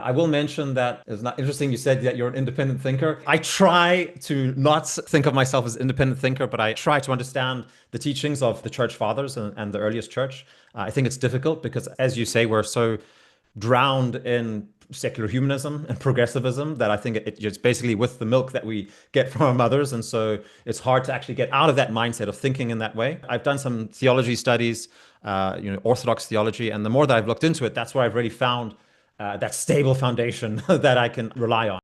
I will mention that it's not interesting you said that you're an independent thinker. I try to not think of myself as an independent thinker, but I try to understand the teachings of the church fathers and the earliest church. I think it's difficult because, as you say, we're so drowned in secular humanism and progressivism that I think it's basically with the milk that we get from our mothers. And so it's hard to actually get out of that mindset of thinking in that way. I've done some theology studies, Orthodox theology, and the more that I've looked into it, that's where I've really found that stable foundation that I can rely on.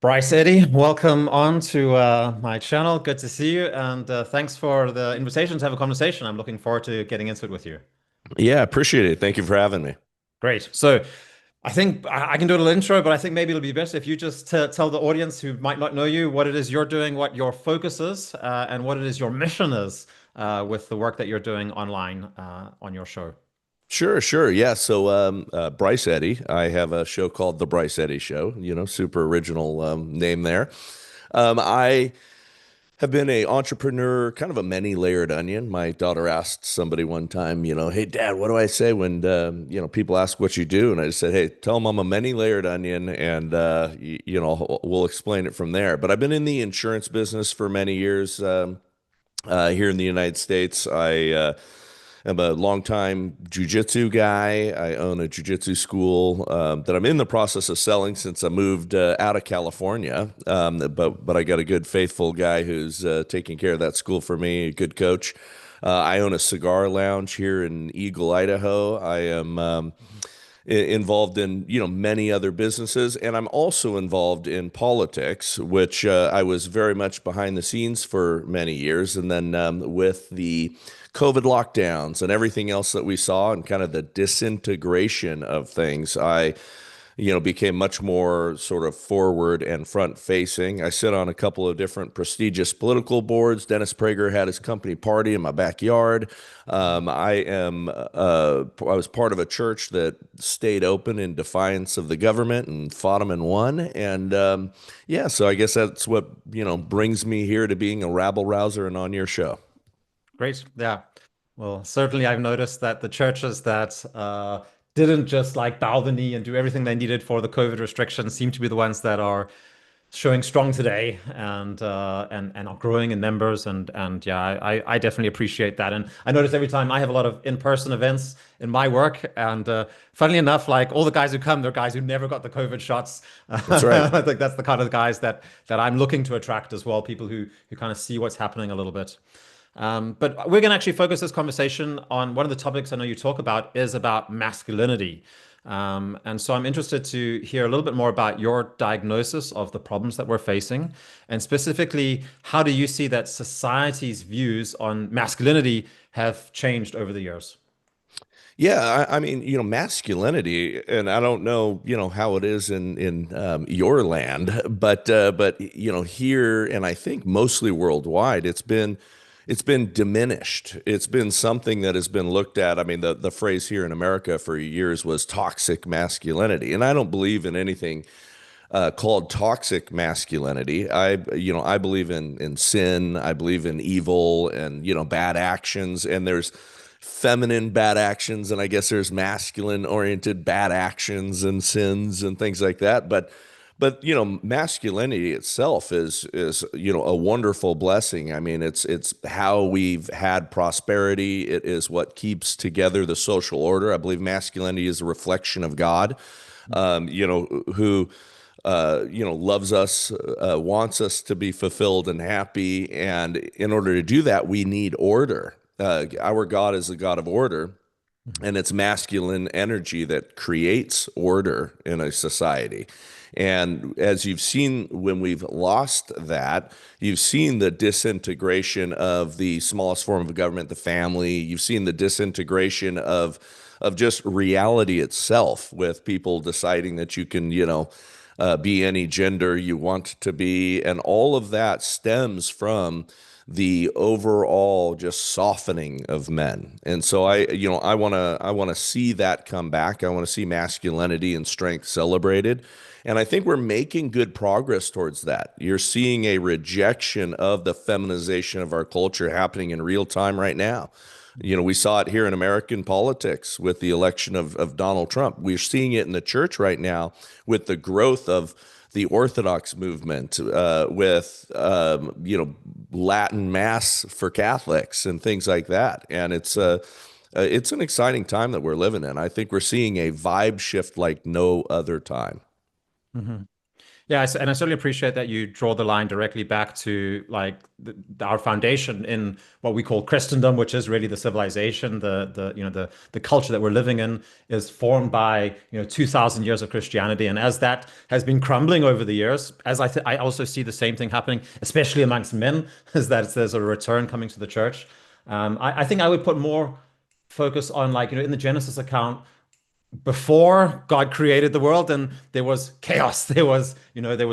Bryce, Eddy, welcome on to my channel. Good to see you. And thanks for the invitation to have a conversation. I'm looking forward to getting into it with you. Yeah, appreciate it. Thank you for having me. Great. So I think I can do a little intro, but I think maybe it'll be best if you just tell the audience who might not know you what it is you're doing, what your focus is, and what it is your mission is with the work that you're doing online on your show. Sure, sure. Yeah. So, Bryce Eddy, I have a show called The Bryce Eddy Show, super original name there. I have been a entrepreneur, kind of a many layered onion. My daughter asked somebody one time, hey, Dad, what do I say when, people ask what you do? And I just said, hey, tell them I'm a many layered onion and, we'll explain it from there. But I've been in the insurance business for many years. Here in the United States, I'm a longtime jujitsu guy. I own a jujitsu school that I'm in the process of selling since I moved out of California. But I got a good, faithful guy who's taking care of that school for me, a good coach. I own a cigar lounge here in Eagle, Idaho. I am involved in many other businesses, and I'm also involved in politics, which I was very much behind the scenes for many years, and then with the COVID lockdowns and everything else that we saw and kind of the disintegration of things, I became much more sort of forward and front facing. I sit on a couple of different prestigious political boards. Dennis Prager had his company party in my backyard. I was part of a church that stayed open in defiance of the government and fought them and won. And yeah, so I guess that's what, brings me here to being a rabble rouser and on your show. Great. Yeah. Well, certainly I've noticed that the churches that didn't just like bow the knee and do everything they needed for the COVID restrictions seem to be the ones that are showing strong today and are growing in numbers and yeah, I definitely appreciate that. And I notice every time I have a lot of in-person events in my work, and funnily enough, like all the guys who come, they're guys who never got the COVID shots. That's right. I think that's the kind of guys that I'm looking to attract as well, people who kind of see what's happening a little bit. But we're going to actually focus this conversation on one of the topics I know you talk about is about masculinity. And so I'm interested to hear a little bit more about your diagnosis of the problems that we're facing. And specifically, how do you see that society's views on masculinity have changed over the years? Yeah, I mean, masculinity, and I don't know, how it is in your land, but here, and I think mostly worldwide, it's been diminished. It's been something that has been looked at. I mean, the phrase here in America for years was toxic masculinity, and I don't believe in anything called toxic masculinity. I believe in sin. I believe in evil and bad actions, and there's feminine bad actions, and I guess there's masculine oriented bad actions and sins and things like that. But masculinity itself is a wonderful blessing. I mean, it's how we've had prosperity. It is what keeps together the social order. I believe masculinity is a reflection of God, who loves us, wants us to be fulfilled and happy. And in order to do that, we need order. Our God is a God of order, and it's masculine energy that creates order in a society. And as you've seen, when we've lost that, you've seen the disintegration of the smallest form of government, the family. You've seen the disintegration of just reality itself, with people deciding that you can, be any gender you want to be, and all of that stems from the overall just softening of men. And so I want to see that come back. I want to see masculinity and strength celebrated. And I think we're making good progress towards that. You're seeing a rejection of the feminization of our culture happening in real time right now. We saw it here in American politics with the election of Donald Trump. We're seeing it in the church right now with the growth of the Orthodox movement, with Latin Mass for Catholics and things like that. And it's an exciting time that we're living in. I think we're seeing a vibe shift like no other time. Mhm. Yeah, and I certainly appreciate that you draw the line directly back to like our foundation in what we call Christendom, which is really the civilization, the culture that we're living in is formed by 2,000 years of Christianity, and as that has been crumbling over the years, as I also see the same thing happening, especially amongst men, is that there's a return coming to the church. I think I would put more focus on like in the Genesis account before God created the world, and there was chaos. There was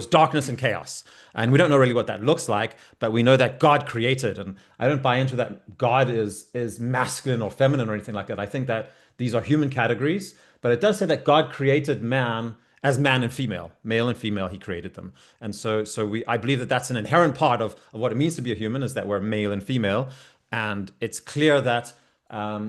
darkness and chaos. And we don't know really what that looks like, but we know that God created. And I don't buy into that God is masculine or feminine or anything like that. I think that these are human categories, but it does say that God created man as man and female, male and female, he created them. And I believe that that's an inherent part of what it means to be a human, is that we're male and female. And it's clear that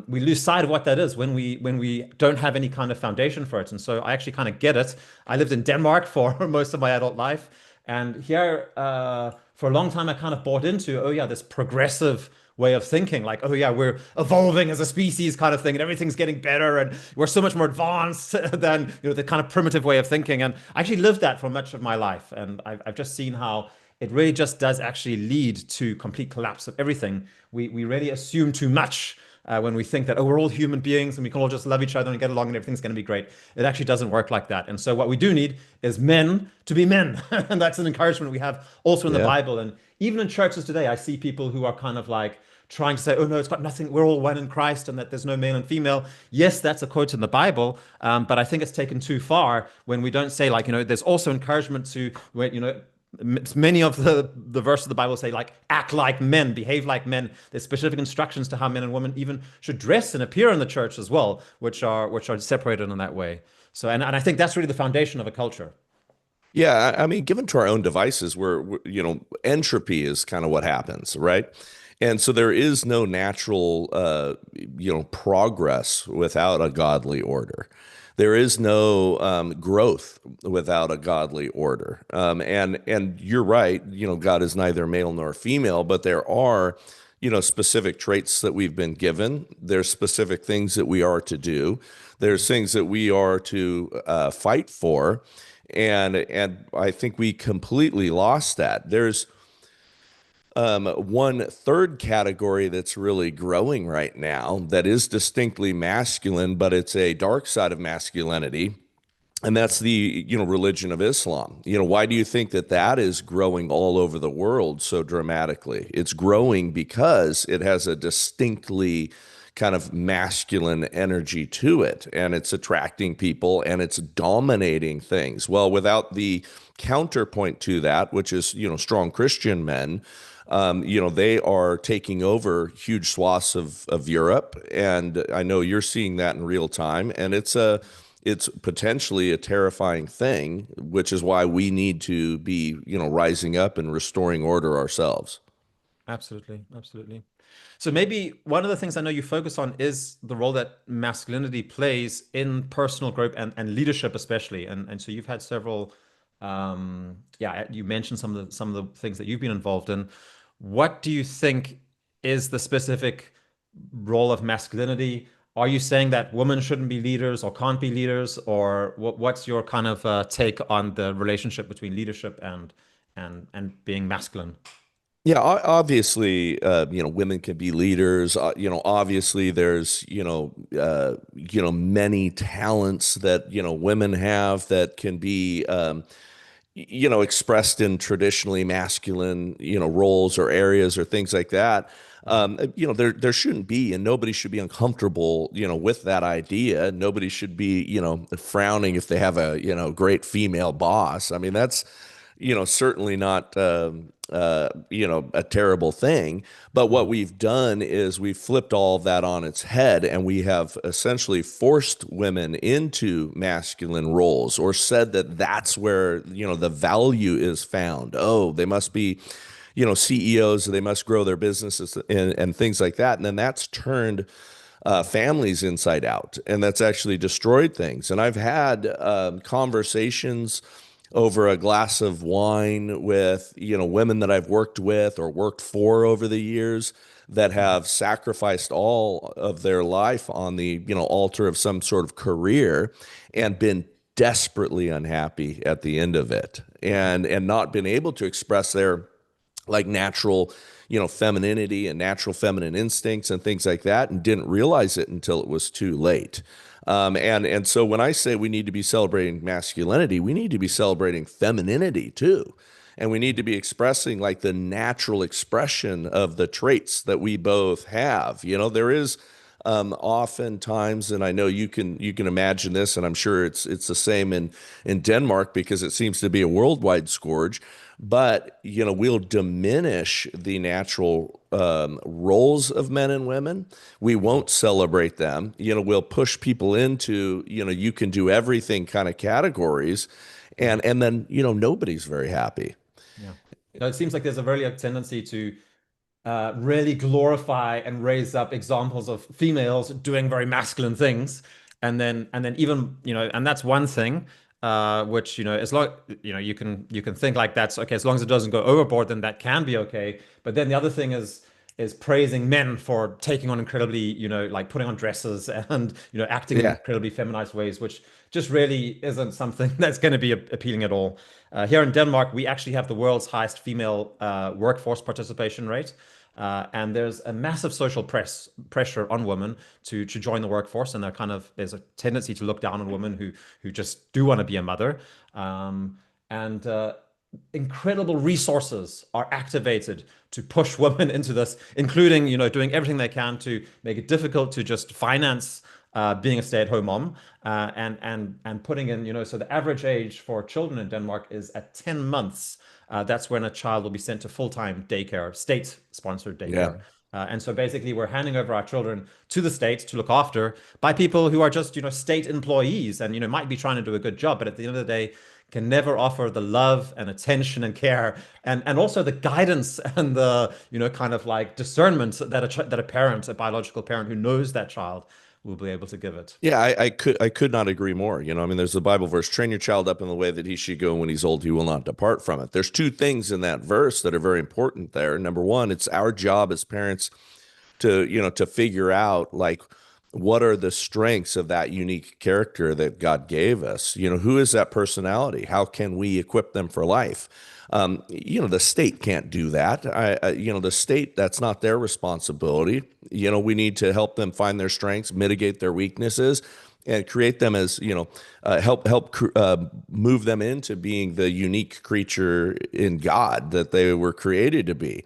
we lose sight of what that is when we don't have any kind of foundation for it. And so I actually kind of get it. I lived in Denmark for most of my adult life, and here for a long time I kind of bought into, oh yeah, this progressive way of thinking, like, oh yeah, we're evolving as a species kind of thing, and everything's getting better, and we're so much more advanced than the kind of primitive way of thinking. And I actually lived that for much of my life, and I've just seen how it really just does actually lead to complete collapse of everything. We really assume too much when we think that, oh, we're all human beings and we can all just love each other and get along and everything's going to be great. It actually doesn't work like that. And so what we do need is men to be men. And that's an encouragement we have also in the Yeah. Bible. And even in churches today, I see people who are kind of like trying to say, oh, no, it's got nothing. We're all one in Christ and that there's no male and female. Yes, that's a quote in the Bible. But I think it's taken too far when we don't say, like, there's also encouragement to, many of the verses of the Bible say, like, act like men, behave like men. There's specific instructions to how men and women even should dress and appear in the church as well, which are separated in that way. So, and I think that's really the foundation of a culture. Yeah, I mean, given to our own devices, entropy is kind of what happens, right? And so there is no natural, progress without a godly order. There is no growth without a godly order. And you're right, God is neither male nor female, but there are, specific traits that we've been given. There's specific things that we are to do. There's things that we are to fight for. And I think we completely lost that. There's one third category that's really growing right now that is distinctly masculine, but it's a dark side of masculinity, and that's the religion of Islam. Why do you think that that is growing all over the world so dramatically? It's growing because it has a distinctly kind of masculine energy to it, and it's attracting people and it's dominating things. Well, without the counterpoint to that, which is strong Christian men, they are taking over huge swaths of Europe, and I know you're seeing that in real time, and it's potentially a terrifying thing, which is why we need to be rising up and restoring order ourselves. Absolutely, absolutely. So maybe one of the things I know you focus on is the role that masculinity plays in personal growth and leadership, especially. And so you've had several, yeah, you mentioned some of the things that you've been involved in. What do you think is the specific role of masculinity? Are you saying that women shouldn't be leaders or can't be leaders, or what's your kind of take on the relationship between leadership and being masculine? Yeah, obviously, women can be leaders. Obviously, there's many talents that women have that can be expressed in traditionally masculine roles or areas or things like that. There shouldn't be, and nobody should be uncomfortable with that idea. Nobody should be frowning if they have a great female boss. I mean, that's certainly not a terrible thing. But what we've done is we've flipped all of that on its head, and we have essentially forced women into masculine roles, or said that that's where the value is found. Oh, they must be CEOs, they must grow their businesses and things like that. And then that's turned families inside out, and that's actually destroyed things. And I've had conversations over a glass of wine with, women that I've worked with or worked for over the years that have sacrificed all of their life on the, altar of some sort of career and been desperately unhappy at the end of it, and not been able to express their like natural, femininity and natural feminine instincts and things like that, and didn't realize it until it was too late. And so when I say we need to be celebrating masculinity, we need to be celebrating femininity too. And we need to be expressing like the natural expression of the traits that we both have. There is oftentimes, and I know you can imagine this, and I'm sure it's the same in Denmark because it seems to be a worldwide scourge. But we'll diminish the natural roles of men and women. We won't celebrate them. We'll push people into you can do everything kind of categories, and then nobody's very happy. Yeah. It seems like there's a really a tendency to really glorify and raise up examples of females doing very masculine things, and then even and that's one thing, which as long you can think like that's okay as long as it doesn't go overboard, then that can be okay. But then the other thing is praising men for taking on incredibly like putting on dresses and acting in Yeah. incredibly feminized ways, which just really isn't something that's going to be appealing at all. Here in Denmark, we actually have the world's highest female workforce participation rate. And there's a massive social pressure on women to join the workforce, and there's a tendency to look down on women who just do want to be a mother. And incredible resources are activated to push women into this, including doing everything they can to make it difficult to just finance being a stay-at-home mom, and putting in so the average age for children in Denmark is at 10 months. That's when a child will be sent to full-time daycare, state-sponsored Yeah. daycare. And so basically, we're handing over our children to the state to look after by people who are just, state employees and, might be trying to do a good job, but at the end of the day, can never offer the love and attention and care and also the guidance and the, kind of like discernment that a parent, a biological parent who knows that child will be able to give it. Yeah, I could not agree more. I mean, there's the Bible verse, train your child up in the way that he should go, and when he's old, he will not depart from it. There's two things in that verse that are very important there. Number one, it's our job as parents to figure out like what are the strengths of that unique character that God gave us. Who is that personality? How can we equip them for life? The state can't do that. The state, that's not their responsibility. We need to help them find their strengths, mitigate their weaknesses, and create them as, help move them into being the unique creature in God that they were created to be.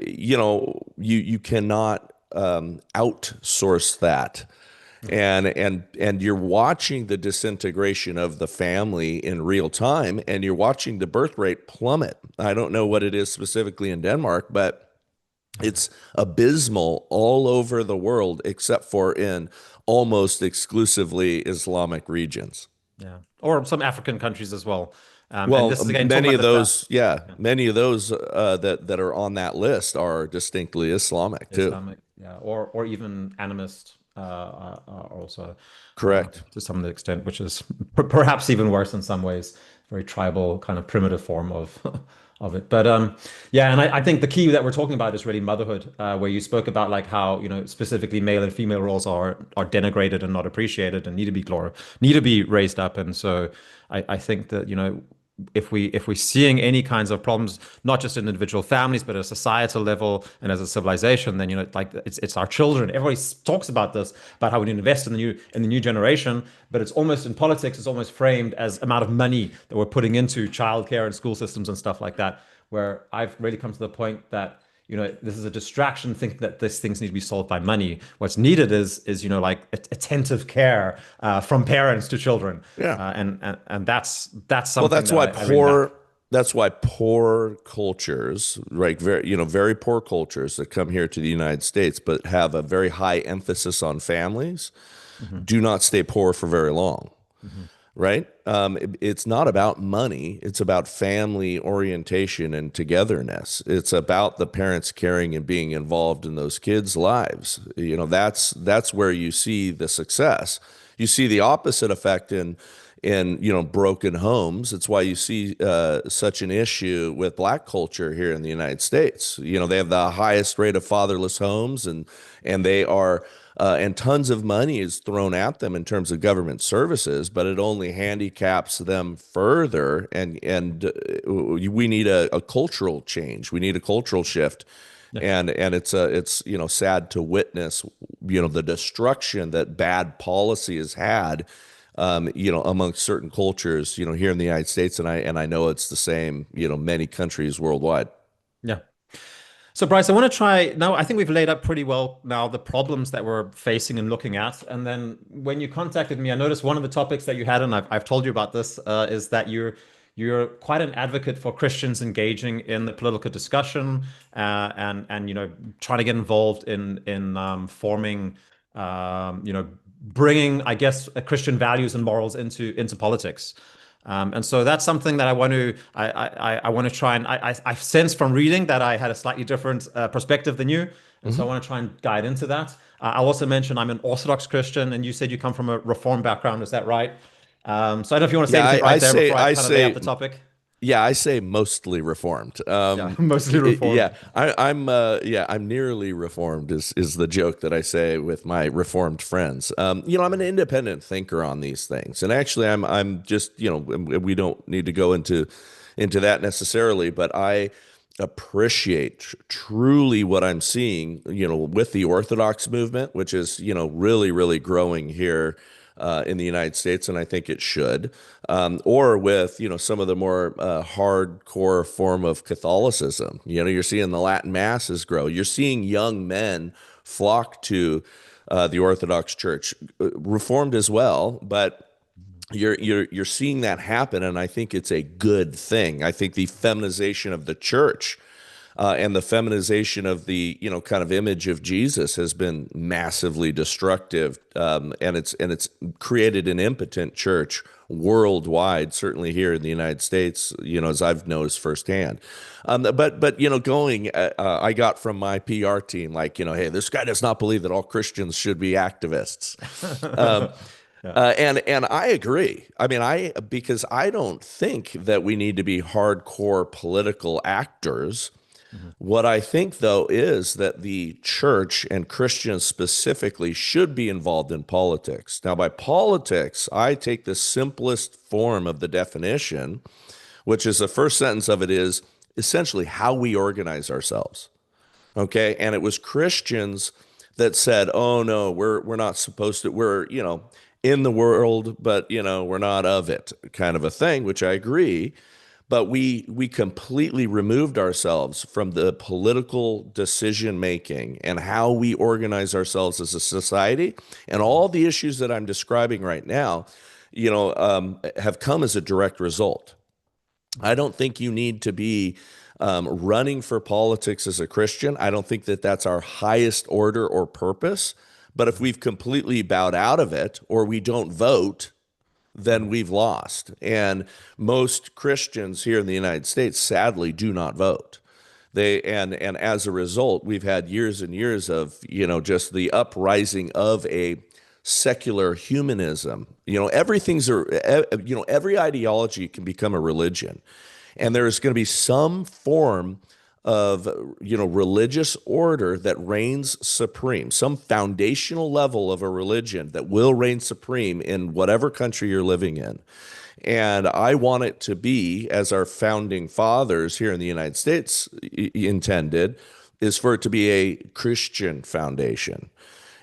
You cannot outsource that. And you're watching the disintegration of the family in real time, and you're watching the birth rate plummet. I don't know what it is specifically in Denmark, but it's abysmal all over the world except for in almost exclusively Islamic regions. Yeah. Or some African countries as well. And Well, this is again talking many about of those, yeah, many of those that are on that list are distinctly Islamic too. Islamic, yeah, or even animist, also Correct. to some extent, which is perhaps even worse in some ways. Very tribal, kind of primitive form of of it. But yeah, and I think the key that we're talking about is really motherhood, where you spoke about like how specifically male and female roles are denigrated and not appreciated and need to be raised up. And so I think that if we're seeing any kinds of problems, not just in individual families, but at a societal level and as a civilization, then like it's our children. Everybody talks about this, about how we need to invest in the new generation, but it's almost in politics, it's almost framed as amount of money that we're putting into childcare and school systems and stuff like that. Where I've really come to the point that this is a distraction thinking that these things need to be solved by money. What's needed is like attentive care from parents to children. Yeah. And that's Well, something that I really that's why poor cultures, right? Very poor cultures that come here to the United States, but have a very high emphasis on families, do not stay poor for very long. right? It's not about money. It's about family orientation and togetherness. It's about the parents caring and being involved in those kids' lives. That's where you see the success. You see the opposite effect in broken homes. It's why you see such an issue with black culture here in the United States. They have the highest rate of fatherless homes, and they are and tons of money is thrown at them in terms of government services, but it only handicaps them further. And we need a cultural change. We need a cultural shift. Yeah. And it's sad to witness the destruction that bad policy has had amongst certain cultures here in the United States, and I know it's the same many countries worldwide. Yeah. So, Bryce, I want to try now. I think we've laid out pretty well now the problems that we're facing and looking at. And then when you contacted me, I noticed one of the topics that you had, and I've told you about this, is that you're quite an advocate for Christians engaging in the political discussion and trying to get involved in forming bringing, I guess, Christian values and morals into politics. And so that's something that I want to try and I sense from reading that I had a slightly different perspective than you, and so I want to try and guide into that. I'll also mention I'm an Orthodox Christian, and you said you come from a Reformed background. Is that right? So I don't know if you want to say Yeah, anything I, I right there say before I I kind of lay out say the topic. Yeah, I say mostly reformed. Yeah, mostly Reformed. Yeah, I'm nearly reformed is the joke that I say with my reformed friends. I'm an independent thinker on these things, and actually, I'm just we don't need to go into that necessarily, but I appreciate truly what I'm seeing, with the Orthodox movement, which is, really, really growing here in the United States, and I think it should, or with, some of the more hardcore form of Catholicism. You're seeing the Latin masses grow. You're seeing young men flock to the Orthodox Church, Reformed as well, but you're seeing that happen, and I think it's a good thing. I think the feminization of the church and the feminization of the kind of image of Jesus has been massively destructive, and it's created an impotent church worldwide, certainly here in the United States, as I've noticed firsthand. But going, I got from my PR team like, hey, this guy does not believe that all Christians should be activists. Um, Yeah. and I agree. I mean, because I don't think that we need to be hardcore political actors. Mhm. What I think, though, is that the church and Christians specifically should be involved in politics. Now, by politics, I take the simplest form of the definition, which is the first sentence of it is essentially how we organize ourselves. Okay. And it was Christians that said, oh no, we're not supposed to, we're, in the world, but we're not of it, kind of a thing, which I agree. But we completely removed ourselves from the political decision making and how we organize ourselves as a society. And all the issues that I'm describing right now, have come as a direct result. I don't think you need to be running for politics as a Christian. I don't think that that's our highest order or purpose. But if we've completely bowed out of it or we don't vote, then we've lost. And most Christians here in the United States, sadly, do not vote. And as a result, we've had years and years of, just the uprising of a secular humanism. Every ideology can become a religion. And there's going to be some form of religious order that reigns supreme, some foundational level of a religion that will reign supreme in whatever country you're living in. And I want it to be, as our founding fathers here in the United States intended, is for it to be a Christian foundation.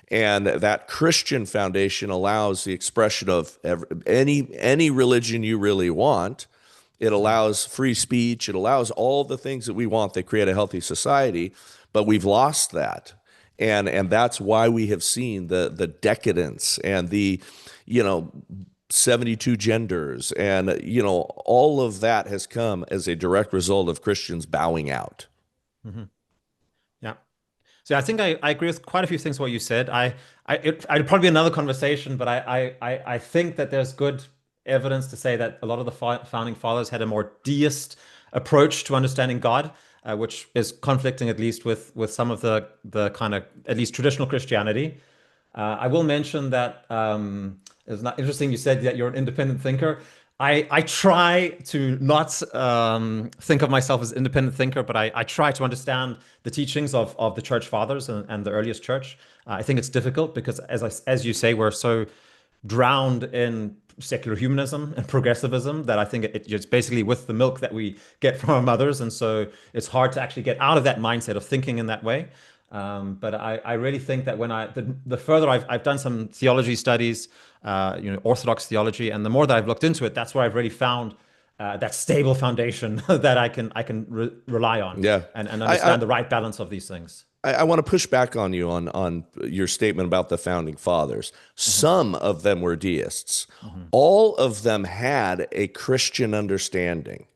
And that Christian foundation allows the expression of any religion you really want. It allows free speech. It allows all the things that we want that create a healthy society, but we've lost that. And that's why we have seen the decadence and the, 72 genders and, all of that has come as a direct result of Christians bowing out. Mhm. Yeah. So I think I agree with quite a few things what you said. I'd probably be another conversation, but I think that there's good evidence to say that a lot of the founding fathers had a more deist approach to understanding God, which is conflicting at least with some of the kind of at least traditional Christianity. I will mention that it's not interesting you said that you're an independent thinker. I try to not think of myself as an independent thinker, but I try to understand the teachings of the church fathers and the earliest church. I think it's difficult because, as you say, we're so drowned in secular humanism and progressivism that I think it's basically with the milk that we get from our mothers. And so it's hard to actually get out of that mindset of thinking in that way. But I really think that when the further I've done some theology studies, Orthodox theology, and the more that I've looked into it, that's where I've really found that stable foundation that I can rely on Yeah. and I, understand the right balance of these things. I want to push back on you on your statement about the founding fathers. Hmm. Some of them were deists. Hmm. All of them had a Christian understanding.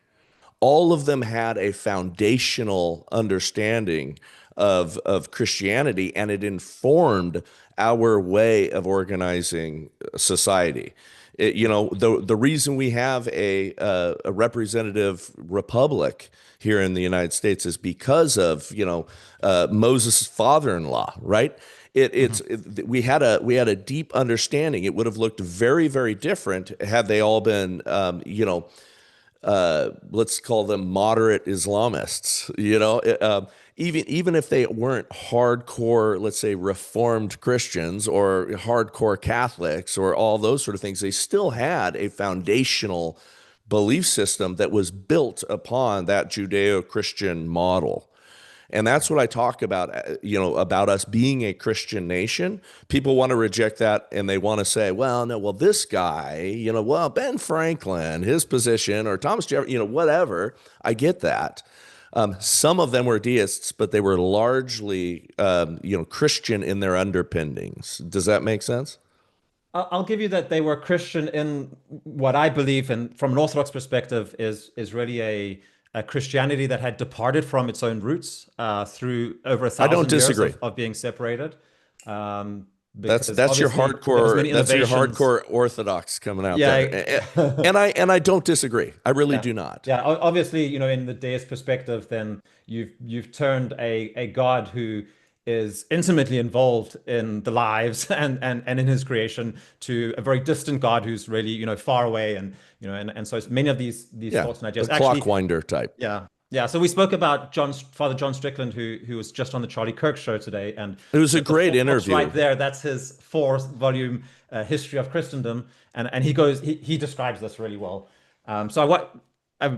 All of them had a foundational understanding of Christianity, and it informed our way of organizing society. The reason we have a representative republic here in the United States is because of Moses' father-in-law, right? Hmm. We had a deep understanding. It would have looked very, very different had they all been let's call them moderate Islamists, even if they weren't hardcore, let's say Reformed Christians or hardcore Catholics or all those sort of things, they still had a foundational belief system that was built upon that Judeo-Christian model. And that's what I talk about, about us being a Christian nation. People want to reject that and they want to say, well, no, well, this guy, well, Ben Franklin, his position, or Thomas Jefferson, whatever. I get that. Some of them were deists, but they were largely, Christian in their underpinnings. Does that make sense? I'll give you that they were Christian in what I believe, and from an Orthodox perspective, is really a Christianity that had departed from its own roots through over a I don't thousand years disagree. of being separated. Um, That's because that's your obviously there was hardcore many that's your innovations. hardcore Orthodox coming out Yeah, there. And I don't disagree. I really yeah, do not. yeah. Obviously, in the deist perspective, then you've turned a God who is intimately involved in the lives and in his creation to a very distant God who's really far away and so many of these Yeah, thoughts and a ideas actually. clockwinder type. Yeah. Yeah. So we spoke about Father John Strickland, who was just on the Charlie Kirk show today. And It was a the great fourth book's interview. right there. That's his fourth volume history of Christendom. And he describes this really well. So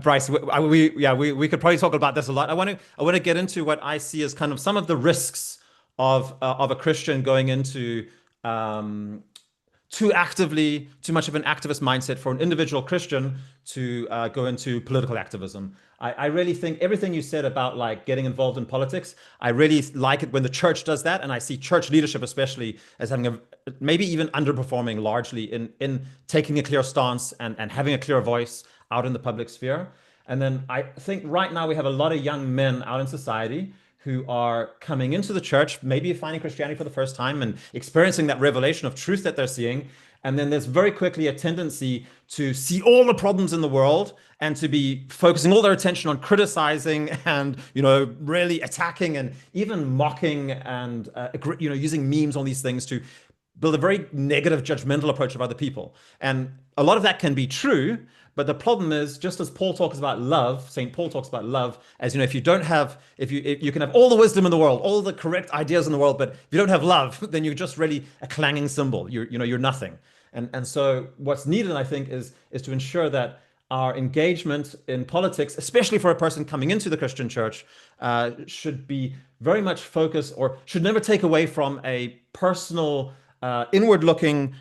Bryce, we could probably talk about this a lot. I want to get into what I see as kind of some of the risks of a Christian going into um, too much of an activist mindset for an individual Christian to go into political activism. I really think everything you said about like getting involved in politics, I really like it when the church does that. And I see church leadership, especially, as having maybe even underperforming largely in taking a clear stance and having a clear voice out in the public sphere. And then I think right now we have a lot of young men out in society who are coming into the church, maybe finding Christianity for the first time and experiencing that revelation of truth that they're seeing. And then there's very quickly a tendency to see all the problems in the world and to be focusing all their attention on criticizing and, really attacking and even mocking and, using memes on these things to build a very negative, judgmental approach of other people. And a lot of that can be true, but the problem is, just as Paul talks about love, St. Paul talks about love, as if you don't have, if you can have all the wisdom in the world, all the correct ideas in the world, but if you don't have love, then you're just really a clanging cymbal. You're nothing. And so what's needed, I think, is to ensure that our engagement in politics, especially for a person coming into the Christian church, should be very much focused, or should never take away from a personal, inward-looking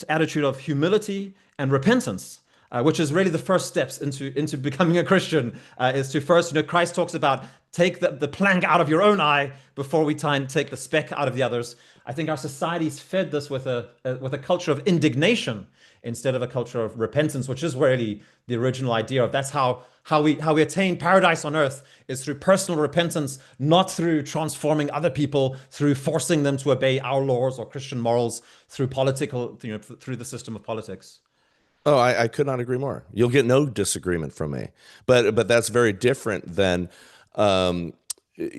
attitude of humility and repentance. Which is really the first steps into becoming a Christian, is to first, Christ talks about take the plank out of your own eye before we try and take the speck out of the others. I think our society's fed this with a culture of indignation instead of a culture of repentance, which is really the original idea of that's how we attain paradise on earth, is through personal repentance, not through transforming other people, through forcing them to obey our laws or Christian morals through through the system of politics. Oh, I could not agree more. You'll get no disagreement from me. But that's very different than um,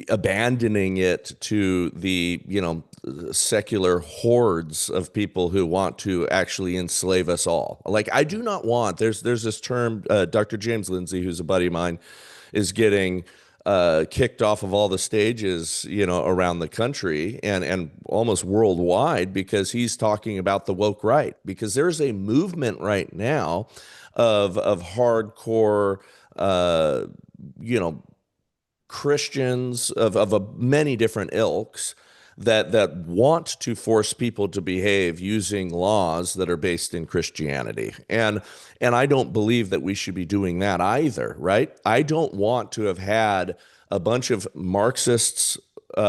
abandoning it to the, secular hordes of people who want to actually enslave us all. Like I do not want, there's this term, Dr. James Lindsay, who's a buddy of mine, is getting kicked off of all the stages, around the country and almost worldwide because he's talking about the woke right. Because there's a movement right now of hardcore, uh, you know, Christians of many different ilks that want to force people to behave using laws that are based in Christianity. And I don't believe that we should be doing that either, right? I don't want to have had a bunch of Marxists or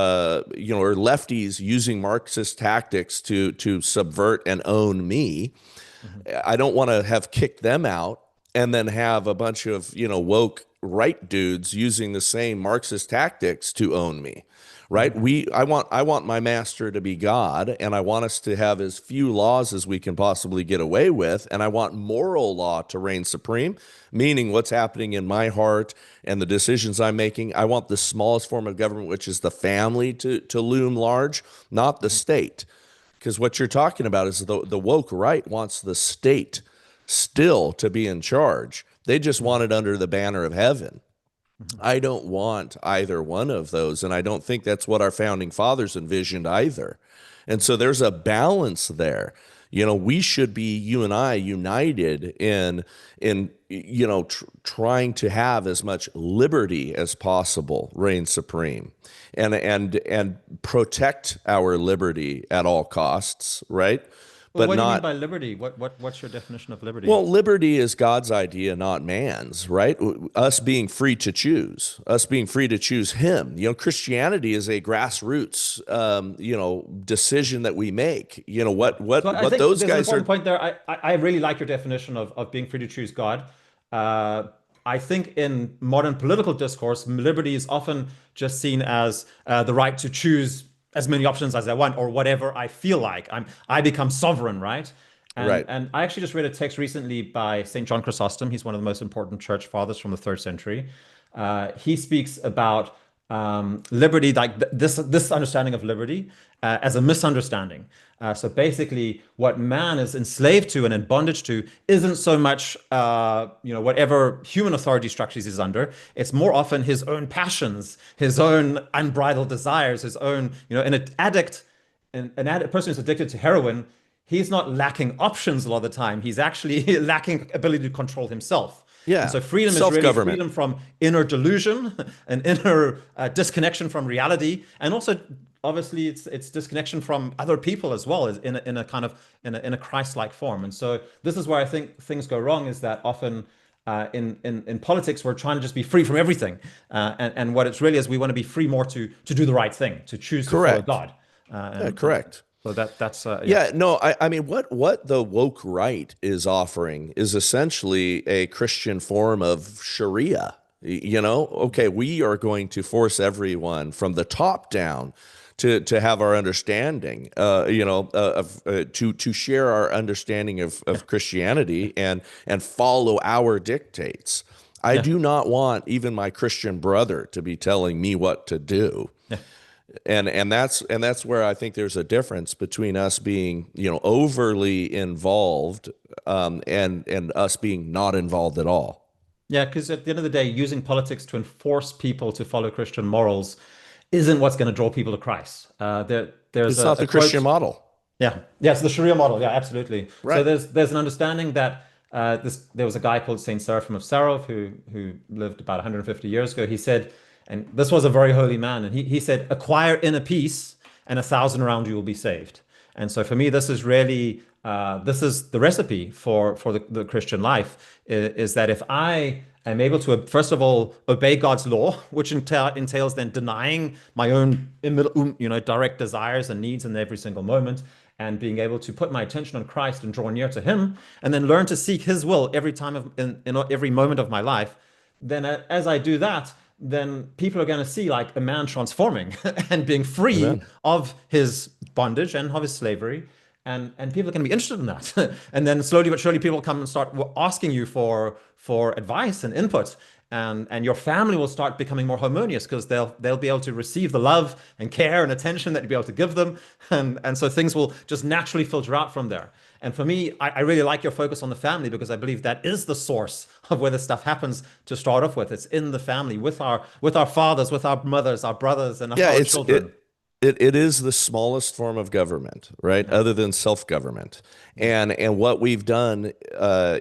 lefties using Marxist tactics to subvert and own me. Mhm. I don't want to have kicked them out and then have a bunch of, woke right dudes using the same Marxist tactics to own me. Right? Mhm. I want my master to be God, and I want us to have as few laws as we can possibly get away with, and I want moral law to reign supreme, meaning what's happening in my heart and the decisions I'm making. I want the smallest form of government, which is the family, to loom large, not the Mhm. state. Because what you're talking about is the woke right wants the state still to be in charge. They just Mhm. want it under the banner of heaven. Mhm. I don't want either one of those, and I don't think that's what our founding fathers envisioned either. And so there's a balance there. We should be, you and I, united in trying to have as much liberty as possible reign supreme, and protect our liberty at all costs, right? Well, But what do you mean not. by liberty? What's your definition of liberty? Well, liberty is God's idea, not man's, right? Us being free to choose, us being free to choose Him. Christianity is a grassroots, decision that we make. Yeah. What So what I what think those there's an guys important are. point there. I really like your definition of being free to choose God. Uh, I think in modern political discourse, liberty is often just seen as the right to choose as many options as I want or whatever I feel like. I become sovereign, right? And Right. and I actually just read a text recently by St. John Chrysostom. He's one of the most important church fathers from the third century. He speaks about liberty, like this understanding of liberty as a misunderstanding. So basically, what man is enslaved to and in bondage to isn't so much, whatever human authority structures he's under. It's more often his own passions, his own unbridled desires, his own, an addict, a person who's addicted to heroin. He's not lacking options a lot of the time. He's actually lacking ability to control himself. And Yeah. so freedom is really Self-government. freedom from inner delusion, an inner disconnection from reality, and also obviously it's disconnection from other people as well, as in a kind of in a Christ-like form. And so this is where I think things go wrong, is that often in politics we're trying to just be free from everything, and what it's really is we want to be free more to do the right thing, to choose to follow Correct. God, Yeah, and correct. so that's yeah. Yeah, no, I mean, what the woke right is offering is essentially a Christian form of Sharia. Okay, we are going to force everyone from the top down to have our understanding, to share our understanding of Christianity and follow our dictates. I Yeah. do not want even my Christian brother to be telling me what to do. Yeah. And that's where I think there's a difference between us being, overly involved, and us being not involved at all. Yeah, because at the end of the day, using politics to enforce people to follow Christian morals isn't what's going to draw people to Christ. There's It's a, not a the Christian quote. model. Yeah, yes, the Sharia model. Yeah, absolutely. So Right. there's an understanding that there was a guy called Saint Seraphim of Sarov who lived about 150 years ago. He said, and this was a very holy man, and he said, acquire inner peace, and 1,000 around you will be saved. And so for me, this is really this is the recipe for the Christian life, is that if I am able to, first of all, obey God's law, which entails then denying my own direct desires and needs in every single moment, and being able to put my attention on Christ and draw near to Him, and then learn to seek His will every time in every moment of my life, then as I do that, then people are going to see like a man transforming and being free Amen. of his bondage and of his slavery. and people can be interested in that. And then slowly but surely people come and start asking you for advice and input. And your family will start becoming more harmonious because they'll be able to receive the love and care and attention that you'll be able to give them. And so things will just naturally filter out from there. And for me, I really like your focus on the family because I believe that is the source of where this stuff happens to start off with. It's in the family with our fathers, with our mothers, our brothers, and Yeah, our children. it is the smallest form of government, right? Yeah. Other than self-government. Yeah. And what we've done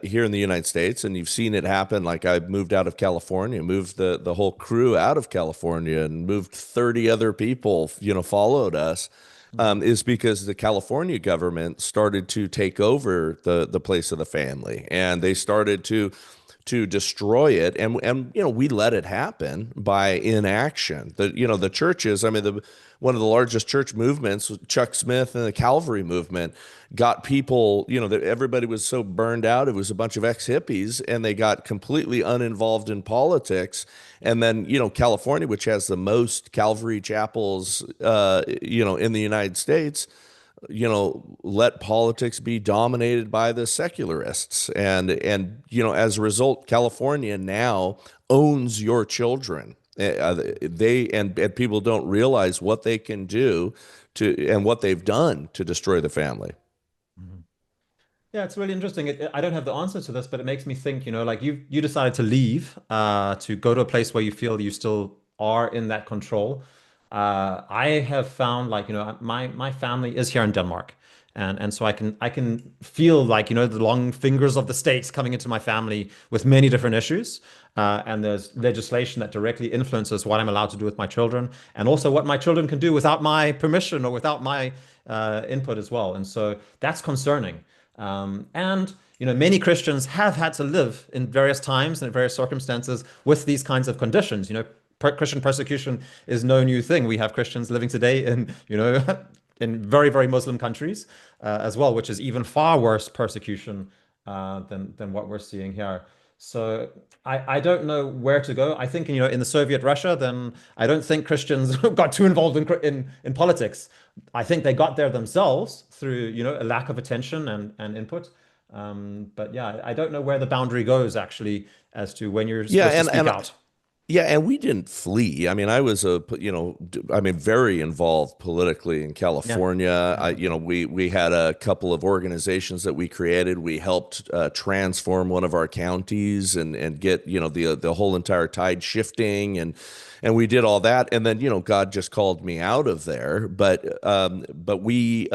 here in the United States, and you've seen it happen, like I moved out of California, moved the whole crew out of California and moved 30 other people, followed us, is because the California government started to take over the place of the family, and they started to destroy it, and we let it happen by inaction. The churches, I mean, one of the largest church movements, Chuck Smith and the Calvary movement, got people, that everybody was so burned out. It was a bunch of ex-hippies, and they got completely uninvolved in politics. And then, California, which has the most Calvary chapels, in the United States, let politics be dominated by the secularists. And as a result, California now owns your children. And people don't realize what they can do and what they've done to destroy the family. Mhm. Yeah, it's really interesting. I don't have the answer to this, but it makes me think, like you decided to leave, to go to a place where you feel you still are in that control. I have found like, my family is here in Denmark. And so I can feel like, the long fingers of the states coming into my family with many different issues. And there's legislation that directly influences what I'm allowed to do with my children, and also what my children can do without my permission or without my input as well. And so that's concerning. And many Christians have had to live in various times and in various circumstances with these kinds of conditions. Christian persecution is no new thing. We have Christians living today in, in very, very Muslim countries as well, which is even far worse persecution than what we're seeing here. So I don't know where to go. I think, in the Soviet Russia, then I don't think Christians got too involved in politics. I think they got there themselves through, a lack of attention and input. But yeah, I don't know where the boundary goes actually as to when you're Yeah, supposed to and speak and out. Yeah, and we didn't flee. I mean, I was very involved politically in Yeah. California. Yeah. We had a couple of organizations that we created. We helped transform one of our counties and get, the whole entire tide shifting, and we did all that. And then, God just called me out of there. But we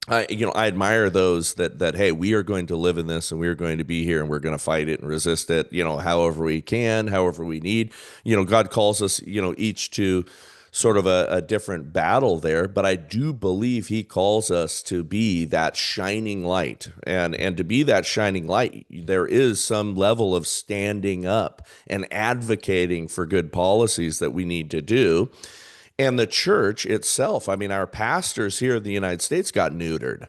I admire those that hey, we are going to live in this, and we are going to be here, and we're going to fight it and resist it, however we can, however we need. God calls us, each to sort of a different battle there, but I do believe He calls us to be that shining light, and to be that shining light, there is some level of standing up and advocating for good policies that we need to do. And the church itself, I mean, our pastors here in the United States got neutered.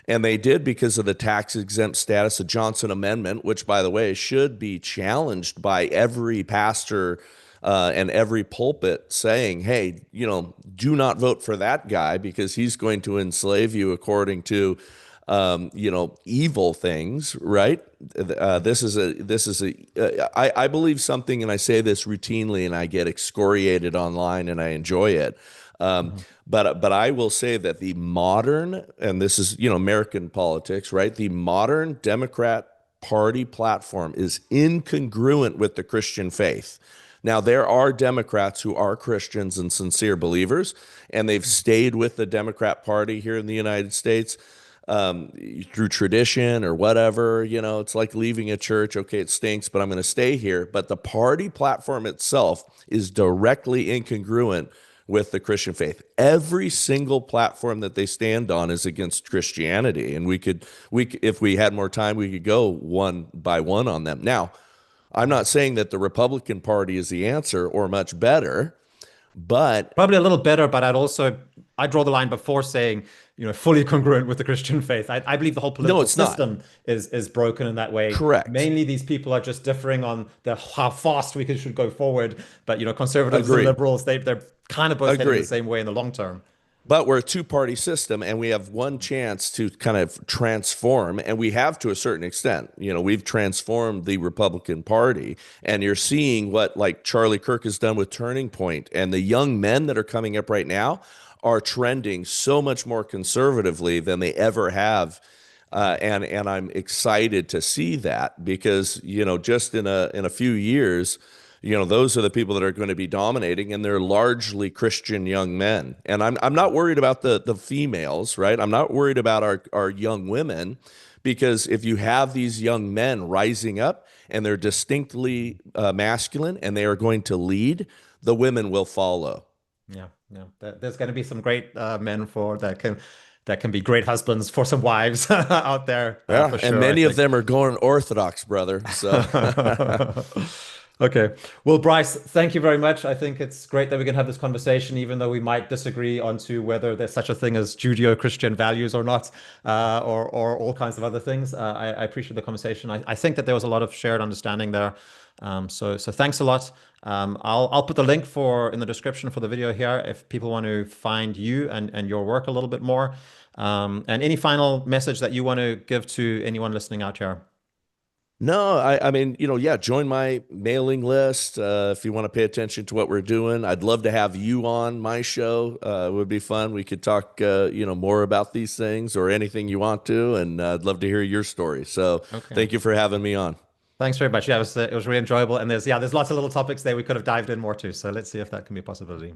And they did because of the tax exempt status of Johnson Amendment, which, by the way, should be challenged by every pastor and every pulpit saying, hey, do not vote for that guy because he's going to enslave you according to evil things, right? I believe something, and I say this routinely, and I get excoriated online, and I enjoy it. Mhm. But I will say that the modern, and this is, American politics, right? The modern Democrat Party platform is incongruent with the Christian faith. Now, there are Democrats who are Christians and sincere believers, and they've stayed with the Democrat Party here in the United States through tradition or whatever. It's like leaving a church. Okay, it stinks, but I'm going to stay here. But the party platform itself is directly incongruent with the Christian faith. Every single platform that they stand on is against Christianity, and if we had more time, we could go one by one on them. Now, I'm not saying that the Republican Party is the answer or much better, but Probably a little better, but I draw the line before saying, fully congruent with the Christian faith. I believe the whole no, political it's not. system is broken in that way. Correct. Mainly, these people are just differing on how fast should go forward. But conservatives and Agreed. liberals, they're kind of both heading the Agreed. same way in the long term. But we're a two-party system, and we have one chance to kind of transform, and we have to a certain extent. We've transformed the Republican Party, and you're seeing what like Charlie Kirk has done with Turning Point, and the young men that are coming up right now are trending so much more conservatively than they ever have. And I'm excited to see that because just in a few years, those are the people that are going to be dominating, and they're largely Christian young men. And I'm not worried about the females, right? I'm not worried about our young women, because if you have these young men rising up and they're distinctly masculine and they are going to lead, the women will follow. Yeah, yeah. There's going to be some great men that can be great husbands for some wives out there, Yeah, for and sure, I many of think. them are going Orthodox, brother. So Okay. Well, Bryce, thank you very much. I think it's great that we can have this conversation, even though we might disagree onto whether there's such a thing as Judeo-Christian values or not, or all kinds of other things. I appreciate the conversation. I think that there was a lot of shared understanding there. So thanks a lot. I'll put the link in the description for the video here if people want to find you and your work a little bit more. And any final message that you want to give to anyone listening out here? no, I mean, yeah, join my mailing list if you want to pay attention to what we're doing. I'd love to have you on my show. It would be fun. We could talk, more about these things or anything you want to, and I'd love to hear your story. So Okay. thank you for having me on. Thanks very much. Yeah, it was really enjoyable. And there's lots of little topics there we could have dived in more to. So let's see if that can be a possibility.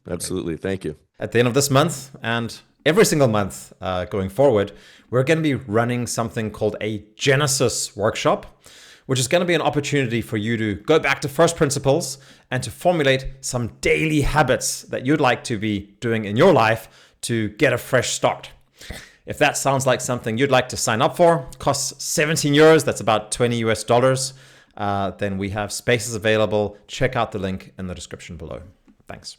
Absolutely. Thank you. At the end of this month and every single month going forward, we're going to be running something called a Genesis workshop, which is going to be an opportunity for you to go back to first principles and to formulate some daily habits that you'd like to be doing in your life to get a fresh start. If that sounds like something you'd like to sign up for, it costs 17 euros, that's about $20 US, then we have spaces available. Check out the link in the description below. Thanks.